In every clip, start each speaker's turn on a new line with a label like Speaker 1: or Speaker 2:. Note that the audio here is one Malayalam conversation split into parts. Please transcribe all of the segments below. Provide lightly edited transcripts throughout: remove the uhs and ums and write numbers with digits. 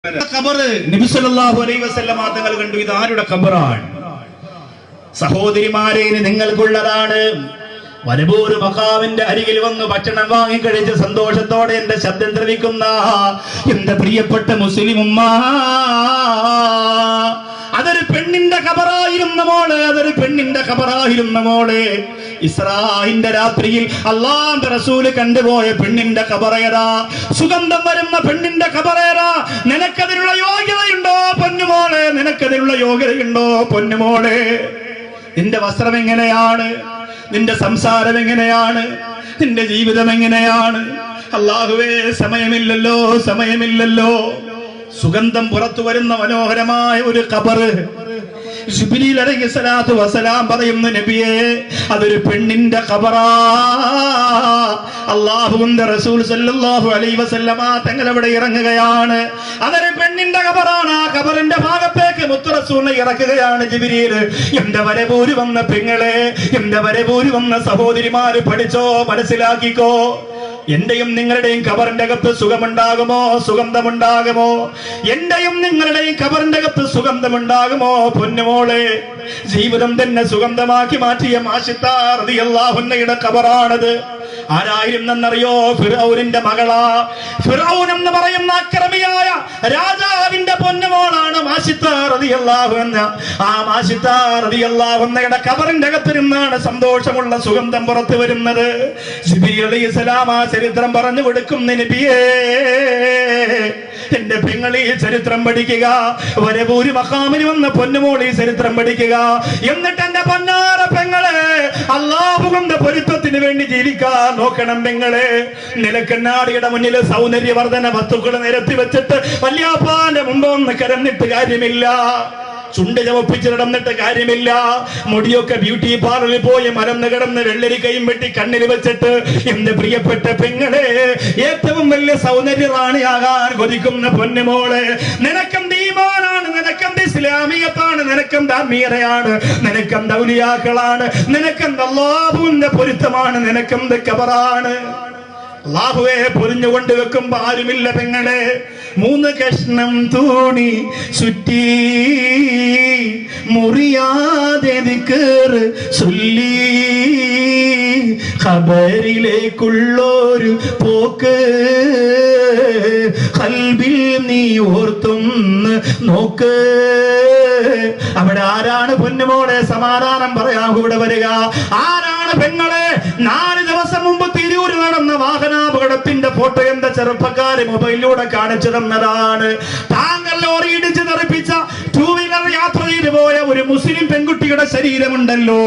Speaker 1: നബി സല്ലല്ലാഹു അലൈഹി വസല്ലം തങ്ങൾ കണ്ടു, ഇത് ആരുടെ ഖബറാണ്? സഹോദരിമാരെ, നിങ്ങൾക്കുള്ളതാണ്. വനബൂർ മഖാമിന്റെ അരികിൽ വന്ന് ഭക്ഷണം വാങ്ങിക്കഴിച്ച് സന്തോഷത്തോടെ എന്റെ ശബ്ദം ശ്രവിക്കുന്ന എന്റെ പ്രിയപ്പെട്ട മുസ്ലിം ഉമ്മ, അതൊരു പെണ്ണിന്റെ ഖബറായിരുന്ന മോളെ, അതൊരു പെണ്ണിന്റെ ഖബറായിരുന്ന മോളെ. ഇസ്രായിന്റെ രാത്രിയിൽ അല്ലാഹുവിന്റെ റസൂല് കണ്ടുപോയ പെണ്ണിന്റെ ഖബറേറാ, സുഗന്ധം വരുന്ന പെണ്ണിന്റെ ഖബറേറാ. നിനക്കതിനുള്ള യോഗ്യതയുണ്ടോ പൊന്നുമോളെ? നിനക്കതിനുള്ള യോഗ്യതയുണ്ടോ പൊന്നുമോളെ? നിന്റെ വസ്ത്രം എങ്ങനെയാണ്? നിന്റെ സംസാരം എങ്ങനെയാണ്? നിന്റെ ജീവിതം എങ്ങനെയാണ്? അല്ലാഹുവേ, സമയമില്ലല്ലോ, സമയമില്ലല്ലോ. സുഗന്ധം പുറത്തു വരുന്ന മനോഹരമായ ഒരു ഖബർ. ജിബ്രീൽ അലൈഹിസ്സലാത്തു വസ്സലാം പറയുന്നു, നബിയേ, അതൊരു പെണ്ണിന്റെ ഖബറാ. അല്ലാഹുവിന്റെ റസൂൽ സല്ലല്ലാഹു അലൈഹി വസല്ലമ തങ്ങൾ അവിടെ ഇറങ്ങുകയാണ്. അതൊരു പെണ്ണിന്റെ ഖബറാണ്. ആ ഖബറിന്റെ ഭാഗത്തേക്ക് മുത്തു റസൂലിനെ ഇറക്കുകയാണ് ജിബ്രീൽ. എന്റെ വരവൂര് വന്ന പെങ്ങളെ, എന്റെ വരവൂര് വന്ന സഹോദരിമാര്, പഠിച്ചോ, മനസ്സിലാക്കിക്കോ. എന്റെയും നിങ്ങളുടെയും ഖബറിന്റെ അകത്ത് സുഖമുണ്ടാകുമോ? സുഗന്ധമുണ്ടാകുമോ? എന്റെയും നിങ്ങളുടെയും ഖബറിന്റെ അകത്ത് സുഗന്ധമുണ്ടാകുമോ പൊന്നുമോളെ? ജീവിതം തന്നെ സുഗന്ധമാക്കി മാറ്റിയ മാഷിത്താ റളിയല്ലാഹു അൻഹയുടെ ഖബറാണത്. ആരായിരുന്നെന്നറിയോ? ഫിർഔനിന്റെ മകളാ. ഫിർഔൻ എന്ന് പറയുന്ന അക്രമിയായ രാജാവിന്റെ പൊന്നുമോളാണ് മാഷിത്താ റളിയല്ലാഹു അൻഹ. ആ മാഷിത്താ റളിയല്ലാഹു അൻഹയുടെ ഖബറിന്റെ അകത്തിരുന്നാണ് സന്തോഷമുള്ള സുഗന്ധം പുറത്തു വരുന്നത്. ജിബ്രീൽ അലൈഹിസ്സലാം ആ ചരിത്രം പറഞ്ഞു കൊടുക്കും, നബിയേ, എന്റെ പെങ്ങളീ ചരിത്രം പഠിക്കുക. വരവൂര് മഖാമിന് വന്ന പൊന്നുമോളി ചരിത്രം പഠിക്കുക. എന്നിട്ട് എന്റെ പൊന്നാര പെങ്ങളെ, അല്ലാഹുവിന്റെ പൊരുത്തത്തിന് വേണ്ടി ജീവിക്കാൻ നോക്കണം പെങ്ങളെ. നിലക്കണ്ണാടിയുടെ മുന്നിൽ സൗന്ദര്യവർദ്ധന വസ്തുക്കൾ നിരത്തി വെച്ചിട്ട് വല്യാപ്പാന്റെ മുമ്പൊന്ന് കരന്നിട്ട് കാര്യമില്ല. ചുണ്ട് ചവപ്പിച്ച് നടന്നിട്ട് കാര്യമില്ല. മുടിയൊക്കെ ബ്യൂട്ടി പാർലറിൽ പോയി മരന്ന് കിടന്ന് വെള്ളരിക്കയും വെട്ടി കണ്ണിൽ വെച്ചിട്ട് എന്റെ പ്രിയപ്പെട്ട പെങ്ങളെ, ഏറ്റവും വലിയ സൗന്ദര്യ റാണിയാകാൻ കൊതിക്കുന്ന പൊന്നുമോളെ, നിനക്കെന്ത് ഈമാനാണ്, നിനക്കെന്ത് ഇസ്ലാമിയത്താണ്, നിനക്കെന്ത് ആത്മീയതയാണ്, നിനക്കെന്ത് ഔലിയാക്കളാണ്, നിനക്കെന്ത് അല്ലാഹുവിന്റെ പൊരുത്തമാണ്, നിനക്കെന്ത് ഖബറാണ്? അല്ലാഹുവേ, പൊരിഞ്ഞുകൊണ്ട് വെക്കുമ്പോ ആരുമില്ല പെങ്ങളെ. 3 കഷ്ണം തൂണി ചുറ്റി മുറിയാതെ ദിക്ർ ചൊല്ലി ഖബറിലേക്കുള്ളൊരു പോക്ക് ഖൽബിൽ നീ ഓർത്തൊന്ന് നോക്ക്. അവിടെ ആരാണ് പൊന്നുമോളെ സമാധാനം പറയാൻ കൂടെ വരിക? ആരാണ് പെങ്ങളെ? 4 ദിവസം മുമ്പ് തിരൂര് നടന്ന വാഹനാപകടത്തിന്റെ ഫോട്ടോ എന്റെ ചെറുപ്പക്കാര് മൊബൈലിലൂടെ കാണിച്ചു തന്നതാണ്. താങ്കൾ ലോറി ഇടിച്ച് തെറിപ്പിച്ച 2 വീലർ യാത്ര ചെയ്തു പോയ ഒരു മുസ്ലിം പെൺകുട്ടിയുടെ ശരീരമുണ്ടല്ലോ,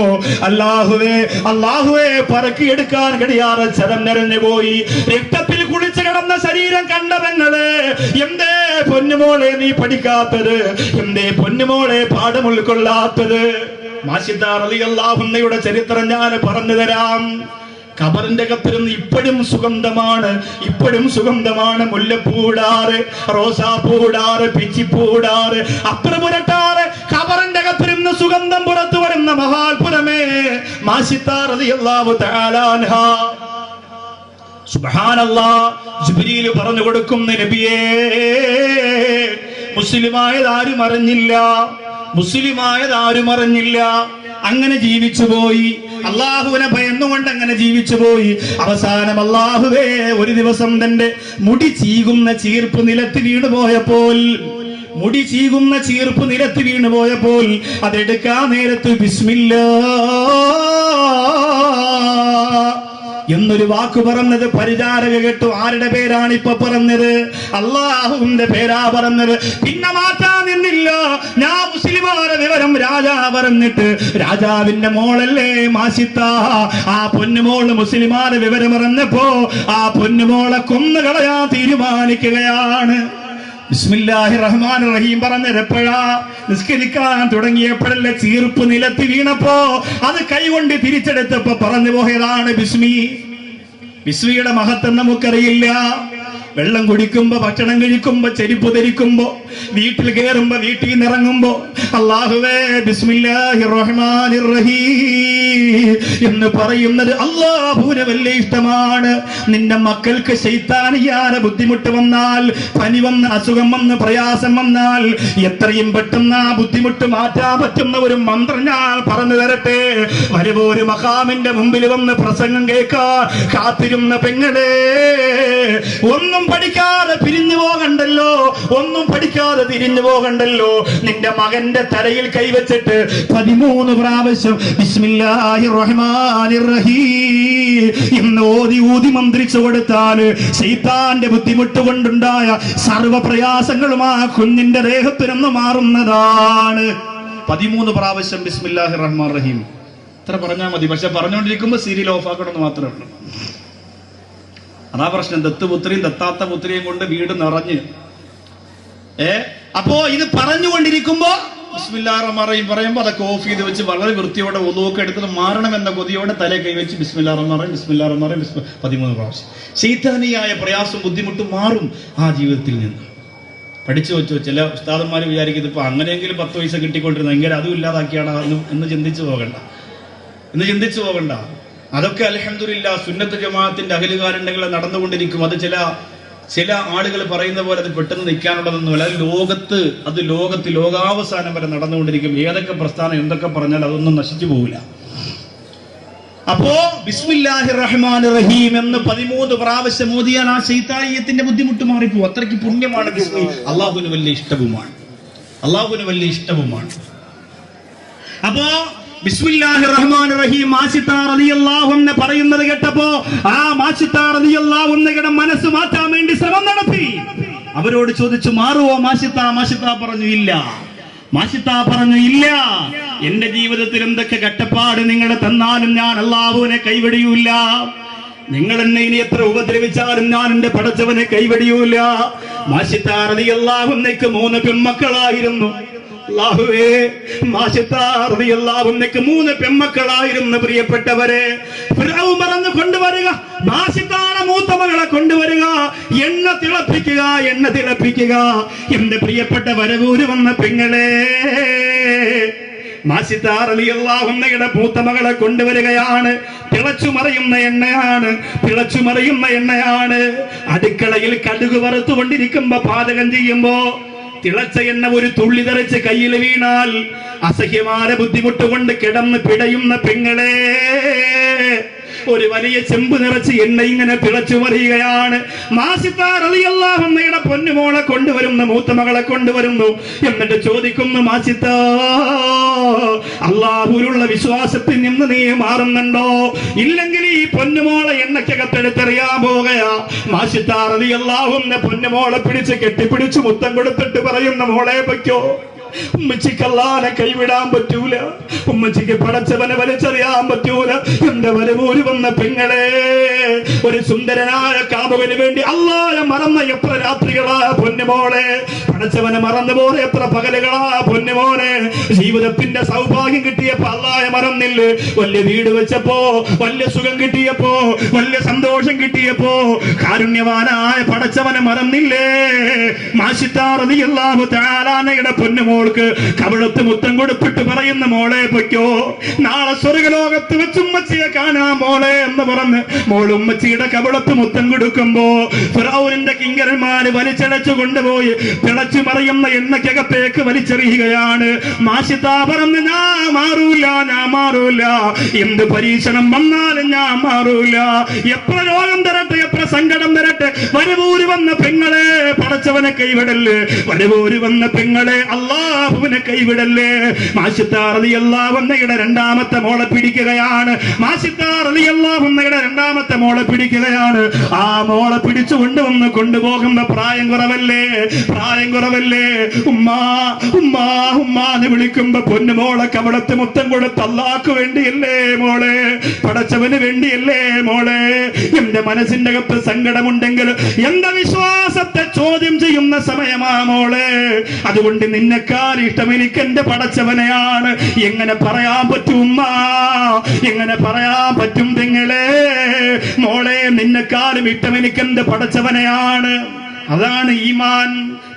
Speaker 1: അല്ലാഹുവേ, അല്ലാഹുവേ, പറക്കിയെടുക്കാൻ കഴിയാതെ ചരം നിറഞ്ഞു പോയി. രക്തത്തിൽ കുളിച്ചു കിടന്ന ശരീരം കണ്ട പെങ്ങളെ, എന്തേ പൊന്നുമോളെ നീ പഠിക്കാത്തത്? എന്തേ പൊന്നുമോളെ പാഠം ഉൾക്കൊള്ളാത്തത്? മാഷിത്താ റളിയല്ലാഹു അൻഹയുടെ ചരിത്രം ഞാൻ പറഞ്ഞു തരാം. ഖബറിന്റെ അകത്തിരുന്ന് ഇപ്പോഴും സുഗന്ധമാണ്, ഇപ്പോഴും സുഗന്ധമാണ്. മുല്ലപ്പൂടാറ്, റോസാപ്പൂടാറ്, പിച്ചിപ്പൂടാറ്, അപ്പുറപുരട്ടാറ്. ഖബറിന്റെ അകത്തിരുന്ന് സുഗന്ധം പുറത്തു വരുന്ന മഹാത്ഭുതമേ മാഷിത്താ റളിയല്ലാഹു തആല അൻഹ. സുബ്ഹാനല്ലാഹ്, ജിബ്രീൽ പറഞ്ഞു കൊടുക്കും, നബിയേ, മുസ്ലിമായതാരും അറിഞ്ഞില്ല, മുസ്ലിമായതാരും അറിഞ്ഞില്ല. അങ്ങനെ ജീവിച്ചു പോയി, അള്ളാഹുവിനെ ഭയന്നുകൊണ്ട് അങ്ങനെ ജീവിച്ചു പോയി. അവസാനം അള്ളാഹുവേ, ഒരു ദിവസം തന്റെ മുടി ചീകുന്ന ചീർപ്പ് നിലത്ത് വീണുപോയപ്പോൾ, മുടി ചീകുന്ന ചീർപ്പ് നിലത്ത് വീണുപോയപ്പോൾ അതെടുക്കാൻ നേരത്ത് ബിസ്മില്ലാ എന്നൊരു വാക്ക് പറഞ്ഞത് പരിചാരക കേട്ടു. ആരുടെ പേരാണ് ഇപ്പൊ പറഞ്ഞത്? അല്ലാഹുവിന്റെ പേരാ പറഞ്ഞത്. പിന്നെ മാറ്റാൻ നിന്നില്ല. ഞാൻ മുസ്ലിമാരെ വിവരം രാജാവ് പറഞ്ഞിട്ട്, രാജാവിന്റെ മോളല്ലേ മാഷിത്താ, ആ പൊന്നുമോള് മുസ്ലിമാരെ വിവരം പറഞ്ഞപ്പോ ആ പൊന്നുമോളെ കൊന്നുകളയാൻ തീരുമാനിക്കുകയാണ്. ബിസ്മില്ലാഹിർ റഹ്മാനിർ റഹീം പറഞ്ഞപ്പോഴാ? നിസ്കരിക്കാൻ തുടങ്ങിയപ്പോഴല്ലേ ചീർപ്പ് നിലത്ത് വീണപ്പോ അത് കൈകൊണ്ട് തിരിച്ചെടുത്തപ്പോ പറഞ്ഞു പോയതാണ് ബിസ്മി. ബിസ്മിയുടെ മഹത്വം നമുക്കറിയില്ല. വെള്ളം കുടിക്കുമ്പോ, ഭക്ഷണം കഴിക്കുമ്പോ, ചെരുപ്പ് ധരിക്കുമ്പോ, വീട്ടിൽ കയറുമ്പോ, വീട്ടിൽ നിന്ന് ഇറങ്ങുമ്പോ അല്ലാഹുവേ ബിസ്മില്ലാഹിർ റഹ്മാനിർ റഹീം എന്ന് പറയുന്നത് അല്ലാഹുവിന് വലിയ ഇഷ്ടമാണ്. നിന്റെ മക്കൾക്ക് ശൈത്താനിയായ ബുദ്ധിമുട്ട് വന്നാൽ, പനി വന്ന്, അസുഖം വന്ന്, പ്രയാസം വന്നാൽ എത്രയും പെട്ടെന്ന് ആ ബുദ്ധിമുട്ട് മാറ്റാൻ പറ്റുന്ന ഒരു മന്ത്രം ഞാൻ പറഞ്ഞു തരട്ടെ. വരുവൊരു മഖാമിന്റെ മുമ്പിൽ വന്ന് പ്രസംഗം കേൾക്കാൻ കാത്തിരുന്ന പെങ്ങളെ, ഒന്നും പഠിക്കാതെ പിരിഞ്ഞു പോകണ്ടല്ലോ, ഒന്നും പഠിക്കാതെ തിരിഞ്ഞു പോകണ്ടല്ലോ. നിന്റെ മകന്റെ തലയിൽ കൈവച്ചിട്ട് 13 പ്രാവശ്യം ബിസ്മില്ലാഹിർ റഹ്മാനിർ റഹീം എന്ന് ഊതി മന്ത്രിച്ചു കൊടുത്താൽ ശൈത്താന്റെ ബുദ്ധിമുട്ട് കൊണ്ടുണ്ടായ സർവ്വ പ്രയാസങ്ങളും ആ കുഞ്ഞിന്റെ ദേഹത്തിൽ നിന്ന് മാറുന്നതാണ്. 13 പ്രാവശ്യം ബിസ്മില്ലാഹിർ റഹ്മാനിർ റഹീം ഇത്ര പറഞ്ഞാൽ മതി. പക്ഷെ പറഞ്ഞുകൊണ്ടിരിക്കുമ്പോ സീരിയൽ ഓഫ് ആക്കണമെന്ന് മാത്രമേ ഉള്ളൂ. അതാ പ്രശ്നം. ദത്തുപുത്രിയും ദത്താത്ത പുത്രിയും കൊണ്ട് വീട് നിറഞ്ഞ്. അപ്പോ ഇത് പറഞ്ഞുകൊണ്ടിരിക്കുമ്പോ ബിസ്മില്ലാഹിർ റഹ്മാനിർ റഹീം പറയുമ്പോ അതൊക്കെ ഓഫ് ചെയ്ത് വെച്ച് വളരെ വൃത്തിയോടെ ഒതുവൊക്കെ എടുത്തത് മാറണമെന്ന കൊതിയോടെ തലേ കൈവച്ച് ബിസ്മില്ലാഹിർ റഹ്മാനിർ റഹീം ബിസ്മില്ലാഹിർ റഹ്മാനിർ റഹീം 13 പ്രാവശ്യം. ശൈത്താനിയായ പ്രയാസവും ബുദ്ധിമുട്ടും മാറും ആ ജീവിതത്തിൽ നിന്ന്. പഠിച്ചു വെച്ചു. ചില ഉസ്താദന്മാർ വിചാരിക്കുന്നത് ഇപ്പൊ അങ്ങനെയെങ്കിലും 10 പൈസ കിട്ടിക്കൊണ്ടിരുന്നത് എങ്കിലും അതും ഇല്ലാതാക്കിയാണ് എന്ന് ചിന്തിച്ചു പോകണ്ട. അതൊക്കെ അൽഹംദുലില്ലാ സുന്നത്ത് ജമാഅത്തിന്റെ അഹലുകാരുണ്ടെങ്കിൽ നടന്നുകൊണ്ടിരിക്കും. അത് ചില ആളുകൾ പറയുന്ന പോലെ അത് പെട്ടെന്ന് നിൽക്കാനുള്ളതൊന്നുമല്ല. അത് ലോകാവസാനം വരെ നടന്നുകൊണ്ടിരിക്കും. ഏതൊക്കെ പ്രസ്ഥാനം എന്തൊക്കെ പറഞ്ഞാൽ അതൊന്നും നശിച്ചു പോവില്ല. അപ്പോ ബിസ്മില്ലാഹിർ റഹ്മാനിർ റഹീം എന്ന് 13 പ്രാവശ്യം ഓതിയാൽ ആ ശൈത്താനിയത്തിന്റെ ബുദ്ധിമുട്ട് മാറിപ്പോ. അത്രയ്ക്ക് പുണ്യമാണ്. അള്ളാഹുവിന് വലിയ ഇഷ്ടവുമാണ്. അപ്പോ ബിസ്മില്ലാഹിർ റഹ്മാനിർ റഹീം മാഷിത്താ റളിയല്ലാഹു അൻഹു പറയുന്നത് കേട്ടപ്പോ ആ മാഷിത്താ റളിയല്ലാഹു അൻഹയുടെ മനസ്സ് മാറ്റാൻ വേണ്ടി ശ്രമം നടത്തി. അവരോട് ചോദിച്ചു, മാറുവോ മാഷിത്താ? മാഷിത്താ പറഞ്ഞു ഇല്ല. എന്റെ ജീവിതത്തിൽ എന്തൊക്കെ കഷ്ടപ്പാട് നിങ്ങൾ തന്നാലും ഞാൻ അല്ലാഹുവിനെ കൈവടിയൂല. നിങ്ങൾ എന്നെ ഇനി എത്ര ഉപദ്രവിച്ചാലും ഞാൻ എന്റെ പടച്ചവനെ കൈവടിയൂല. മാഷിത്താ റളിയല്ലാഹു അൻഹയ്ക്ക് 3 പെൺമക്കളായിരുന്നു. അല്ലാഹുവേ, മാഷിത്താ റളിയല്ലാഹു അൻഹയ്ക്ക് 3 പെൺമക്കളായിരുന്നു. പ്രിയപ്പെട്ടവരെ, ഫിർഔൻ പറഞ്ഞു, കൊണ്ടുവരിക മാഷിത്താടെ മൂത്ത മകളെ കൊണ്ടുവരിക, എണ്ണ തിളപ്പിക്കുക. എന്റെ പ്രിയപ്പെട്ട വരവൂര് വന്ന പെങ്ങളെ, മാഷിത്താ റളിയല്ലാഹു അൻഹയുടെ മൂത്ത മകളെ കൊണ്ടുവരികയാണ്. തിളച്ചുമറിയുന്ന എണ്ണയാണ്. അടുക്കളയിൽ കടുക് വറുത്തുകൊണ്ടിരിക്കുമ്പോ, പാചകം ചെയ്യുമ്പോ തിളച്ച എണ്ണ ഒരു തുള്ളി തെറിച്ച് കയ്യിൽ വീണാൽ അസഹ്യമായ ബുദ്ധിമുട്ട് കൊണ്ട് കിടന്ന് പിടയുന്ന പെങ്ങളെ, ഒരു വലിയ ചെമ്പ് നിറച്ച് എണ്ണ ഇങ്ങനെ തിളച്ചു മറിയുകയാണ്. മാഷിത്താ റളിയല്ലാഹു അൻഹയുടെ പൊന്നുമോളെ കൊണ്ടുവരുന്നു, മൂത്ത മകളെ കൊണ്ടുവരുന്നു. എന്നിട്ട് ചോദിക്കുന്നു, മാഷിത്താ, അല്ലാഹുവിലുള്ള വിശ്വാസത്തിൽ നിന്ന് നീ മാറുന്നുണ്ടോ? ഇല്ലെങ്കിൽ ഈ പൊന്നുമോളെ എണ്ണയ്ക്കകത്തെടുത്തെറിയാൻ പോകുകയാ. മാഷിത്താ റളിയല്ലാഹു അൻഹ പൊന്നുമോളെ പിടിച്ച് കെട്ടിപ്പിടിച്ച് മുത്തം കൊടുത്തിട്ട് പറയുന്ന, മോളെ പൊയ്ക്കോ, ഉമ്മച്ചിക്ക് അല്ലാഹുവിനെ കൈവിടാൻ പറ്റൂല, ഉമ്മച്ചിക്ക് പടച്ചവനെ വലിച്ചെറിയാൻ പറ്റൂല. എന്റെ വരവൂര് വന്ന പെങ്ങളെ, ഒരു സുന്ദരനായ കാമുകന് വേണ്ടി അല്ലാഹുവിനെ മറന്ന എത്ര രാത്രികളാ പൊന്നുമോളെ, പടച്ചവനെ മറന്നുപോലെ എത്ര പകലുകളാ പൊന്നുമോനെ. ജീവിതത്തിന്റെ സൗഭാഗ്യം കിട്ടിയപ്പോ അല്ലാഹുവിനെ മറന്നില്ലേ? വലിയ വീട് വെച്ചപ്പോ, വലിയ സുഖം കിട്ടിയപ്പോ, വലിയ സന്തോഷം കിട്ടിയപ്പോ കാരുണ്യവാനായ പടച്ചവനെ മറന്നില്ലേ? മാഷിത്താ റളിയല്ലാഹു തആല അൻഹയുടെ പൊന്നുമോൾ കവിളത്ത് മുത്തം കൊടുത്തിട്ട് പറയുന്ന, മോളെ പൊയ്ക്കോ, നാളെ സ്വർഗലോകത്ത് വെച്ച് ഉമ്മച്ചിയെ കാണാം മോളെ എന്ന് പറഞ്ഞ് മോൾ ഉമ്മച്ചിയുടെ കവിളത്ത് മുത്തം കൊടുക്കുമ്പോ ഫിറഔനിന്റെ കിങ്കരന്മാര് വലിച്ചടച്ചു കൊണ്ടുപോയി തിളച്ചു മറിയുന്ന എണ്ണയ്ക്കകത്തേക്ക് വലിച്ചെറിയുകയാണ്. മാഷിത്താ പറഞ്ഞ്, ഞാൻ മാറൂല, എന്ത് പരീക്ഷണം വന്നാലും ഞാൻ മാറൂല. എത്ര രോഗം തരട്ടെ, എത്ര സങ്കടം തരട്ടെ, വരവൂര് വന്ന പെങ്ങളെ പടച്ചവനെ കൈവിടല്ലേ, വരവൂര് വന്ന പെങ്ങളെ അല്ലാഹുവിനെ കൈവിടല്ലേ. മാഷിത്താ റളിയല്ലാഹു അൻഹയുടെ രണ്ടാമത്തെ മോളെ പിടിക്കുകയാണ്. ആ മോളെ പിടിച്ചു കൊണ്ടുവന്ന് കൊണ്ടുപോകുന്ന പ്രായം കുറവല്ലേ? ഉമ്മാ ഉമ്മാ ഉമ്മാ എന്ന് വിളിക്കുമ്പോ പൊന്നുമോളെ കവളത്ത് മുത്തം കൊടുത്ത് അല്ലാഹ്ക്ക് വേണ്ടിയല്ലേ മോളെ, പടച്ചവന് വേണ്ടിയല്ലേ മോളെ? എന്റെ മനസ്സിന്റെ അകത്ത് സങ്കടമുണ്ടെങ്കിൽ എന്റെ വിശ്വാസത്തെ ചോദ്യം ചെയ്യുന്ന സമയമാ മോളെ. അതുകൊണ്ട് നിന്നെക്കാൾ ഇഷ്ടം എനിക്ക് എന്റെ പടച്ചവനെയാണ്. എങ്ങനെ പറയാൻ പറ്റും ഉമ്മ? എങ്ങനെ പറയാൻ പറ്റും പെങ്ങളെ? മോളെ, നിന്നെക്കാളും ഇഷ്ടം എനിക്ക് എന്റെ പടച്ചവനെയാണ്. അതാണ് ഈമാൻ.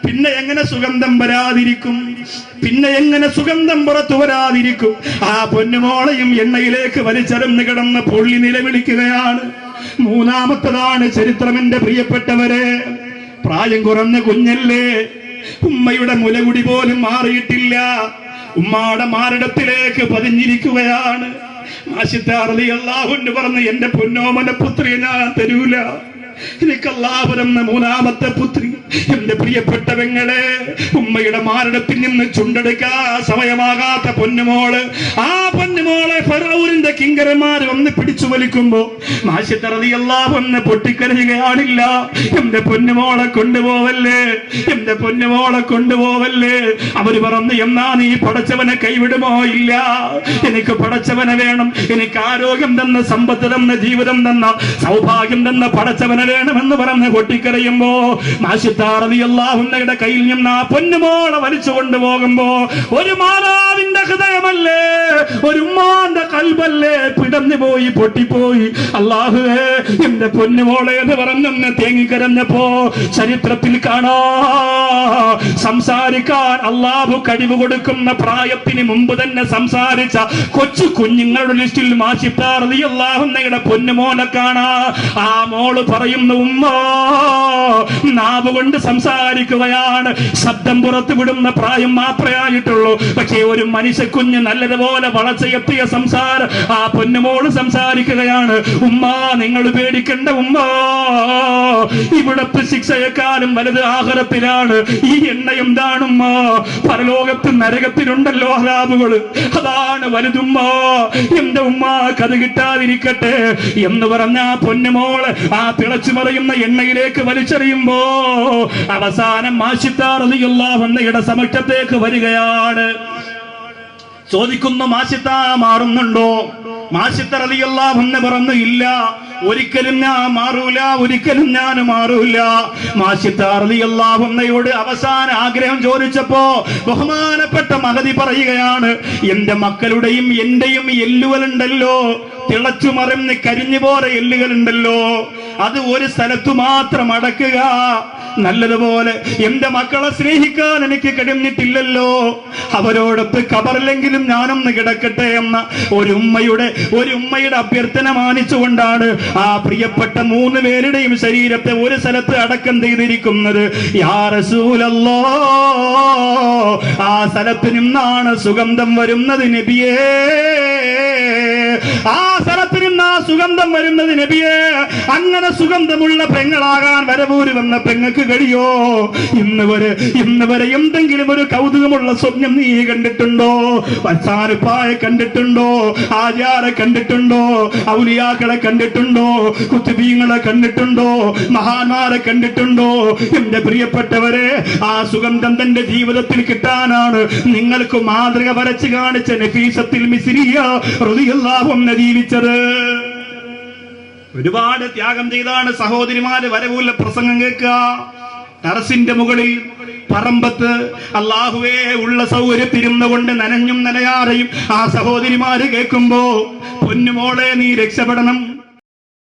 Speaker 1: പിന്നെ എങ്ങനെ സുഗന്ധം വരാതിരിക്കും? പിന്നെ എങ്ങനെ സുഗന്ധം പുറത്തു വരാതിരിക്കും? ആ പൊന്നുമോളെയും എണ്ണയിലേക്ക് വലിച്ചെറിഞ്ഞ് കിടന്ന് പൊള്ളി നിലവിളിക്കുകയാണ്. മൂന്നാമത്തതാണ് ചരിത്രം. എന്റെ പ്രിയപ്പെട്ടവരെ, പ്രായം കുറഞ്ഞ കുഞ്ഞല്ലേ, ഉമ്മയുടെ മുലകുടി പോലും മാറിയിട്ടില്ല, ഉമ്മാടെ മാറിടത്തിലേക്ക് പതിഞ്ഞിരിക്കുകയാണ്. മാഷിത്താർ റളിയല്ലാഹു അൻഹു പറഞ്ഞു, എന്റെ പൊന്നോമന പുത്രിയെ ഞാൻ തരൂല, എനിക്ക് അല്ലാഹു തന്ന മൂന്നാമത്തെ പുത്രി. എന്റെ പ്രിയപ്പെട്ട പെങ്ങളെ, ഉമ്മയുടെ മാറിടത്തിൽ നിന്ന് ചുണ്ടെടുക്കാൻ സമയമാകാത്ത പൊന്നുമോള്, ആ പൊന്നുമോളെ ഫറഔനിന്റെ കിങ്കരന്മാര് വന്ന് പിടിച്ചു വലിക്കുമ്പോ മാഷിത്താർ റളിയല്ലാഹു അൻഹു പൊട്ടിക്കരയുകയാണില്ല, എന്റെ പൊന്നുമോളെ കൊണ്ടുപോവല്ലേ, എന്റെ പൊന്നുമോളെ കൊണ്ടുപോവല്ലേ. അവര് പറഞ്ഞു, എന്നാ നീ പടച്ചവനെ കൈവിടുമോ? ഇല്ല, എനിക്ക് പടച്ചവനെ വേണം. എനിക്ക് ആരോഗ്യം തന്ന, സമ്പത്ത് തന്ന, ജീവിതം തന്ന, സൗഭാഗ്യം തന്ന പടച്ചവനെ വേണമെന്ന് പറഞ്ഞ് പൊട്ടിക്കരയുമ്പോ മാഷിത്താർ റളിയല്ലാഹു അൻഹുവിന്റെ കയ്യിൽ നിന്ന് ആ പൊന്നുമോളെ വലിച്ചു കൊണ്ടുപോകുമ്പോ ഒരു മാതാവിന്റെ ഹൃദയമല്ലേ, ഒരു ഉമ്മാന്റെ കൽബല്ലേ പിടഞ്ഞു പോയി, പൊട്ടിപ്പോയി. അല്ലാഹുവേ, എന്റെ പൊന്നുമോളെ എന്ന് പറഞ്ഞൊന്ന് തേങ്ങിക്കരഞ്ഞപ്പോ ചരിത്രത്തിൽ കാണാ, സംസാരിക്കാൻ അല്ലാഹു കഴിവ് കൊടുക്കുന്ന പ്രായത്തിന് മുമ്പ് തന്നെ സംസാരിച്ച കൊച്ചു കുഞ്ഞുങ്ങളുടെ ലിസ്റ്റിൽ മാഷിത്താർ റളിയല്ലാഹു അൻഹുവിന്റെ പൊന്നുമോനെ കാണാ. ആ മോള് പറയുന്നു, ഉമ്മ നാവ് കൊണ്ട് സംസാരിക്കുകയാണ്, ശബ്ദം പുറത്തു വിടുന്ന പ്രായം മാത്രമേ ആയിട്ടുള്ളൂ. പക്ഷേ ഒരു മനുഷ്യ കുഞ്ഞ് നല്ലതുപോലെ വളർച്ചയെത്തിയ സംസാരം ആ പൊന്നുമോള് സംസാരിക്കുകയാണ്. ഉമ്മ, നിങ്ങൾ പേടിക്കണ്ട ഉമ്മ, ഇവിടത്തെ ശിക്ഷയെക്കാളും വലുത് ആഖിറത്തിലാണ്. ഈ എണ്ണ എന്താണുമ്മ? പരലോകത്ത് നരകത്തിലുണ്ടല്ലോ അദാബുകള്, അതാണ് വലുതുമ്മ. എന്റെ ഉമ്മ കഥ കിട്ടാതിരിക്കട്ടെ എന്ന് പറഞ്ഞ ആ പൊന്നുമോള് ആ തിളച്ചു മറിയുന്ന എണ്ണയിലേക്ക് വലിച്ചെറിയുമ്പോ അവസാനം മാഷിത്താർ റളിയല്ലാഹു അൻഹുവിന്റെ സമക്ഷത്തേക്ക് വരികയാണ്. ചോദിക്കുന്നു, മാഷിത്താ മാറുന്നുണ്ടോ? മാഷിത്താർ റളിയല്ലാഹു അൻഹു പറഞ്ഞു, ഇല്ല, ഒരിക്കലും ഞാൻ മാറൂല, ഒരിക്കലും ഞാൻ മാറൂല. മാഷിത്താർ റളിയല്ലാഹു അൻഹുവോട് അവസാന ആഗ്രഹം ചോദിച്ചപ്പോ ബഹുമാനപ്പെട്ട മഹദി പറയുകയാണ്, എന്റെ മക്കളുടെയും എന്റെയും എല്ലുകളുണ്ടല്ലോ, തിളച്ചു മറിഞ്ഞ് കരിഞ്ഞു പോലെ എല്ലുകളുണ്ടല്ലോ, അത് ഒരു സ്ഥലത്തു മാത്രം അടക്കുക. നല്ലതുപോലെ എന്റെ മക്കളെ സ്നേഹിക്കാൻ എനിക്ക് കഴിഞ്ഞിട്ടില്ലല്ലോ, അവരോടൊത്ത് കബറിലെങ്കിലും ഞാനൊന്ന് കിടക്കട്ടെ എന്ന ഒരു ഉമ്മയുടെ അഭ്യർത്ഥന മാനിച്ചുകൊണ്ടാണ് ആ പ്രിയപ്പെട്ട 3 പേരുടെയും ശരീരത്തെ ഒരു സ്ഥലത്ത് അടക്കം ചെയ്തിരിക്കുന്നത്. യാ റസൂലല്ലാഹ്, ആ സ്ഥലത്ത് നിന്നാണ് സുഗന്ധം വരുന്നത് നബിയേ, ആ സ്ഥലത്ത് നിന്ന് ആ സുഗന്ധം വരുന്നത് നബിയേ. അങ്ങനെ സുഗന്ധമുള്ള പെങ്ങളാകാൻ വരവൂര് വന്ന പെങ്ങൾക്ക് കഴിയോ? ഇന്ന് വരെ എന്തെങ്കിലും ഒരു കൗതുകമുള്ള സ്വപ്നം നീ കണ്ടിട്ടുണ്ടോ? വത്സാനുപ്പായെ കണ്ടിട്ടുണ്ടോ? ആചാരെ കണ്ടിട്ടുണ്ടോ? ഔലിയാക്കളെ കണ്ടിട്ടുണ്ടോ? കുത്തുബീങ്ങളെ കണ്ടിട്ടുണ്ടോ? മഹാന്മാരെ കണ്ടിട്ടുണ്ടോ? എന്റെ പ്രിയപ്പെട്ടവരെ, ആ സുഗന്ധം തന്റെ ജീവിതത്തിൽ കിട്ടാനാണ് നിങ്ങൾക്ക് മാതൃക വരച്ച് കാണിച്ച നഫീസത്തുൽ മിസ്രിയ റളിയല്ലാഹു അൻഹ ജീവിച്ചത്. ഒരുപാട് ത്യാഗം ചെയ്താണ് സഹോദരിമാര് വരവൂല പ്രസംഗം കേൾക്കുക. ടെറസിന്റെ മുകളിൽ പറമ്പത്ത് അല്ലാഹുവേ ഉള്ള സൗകര്യത്തിരുന്നു കൊണ്ട് നനഞ്ഞും നനയാറയും ആ സഹോദരിമാര് കേൾക്കുമ്പോ, പൊന്നുമോളെ നീ രക്ഷപ്പെടണം,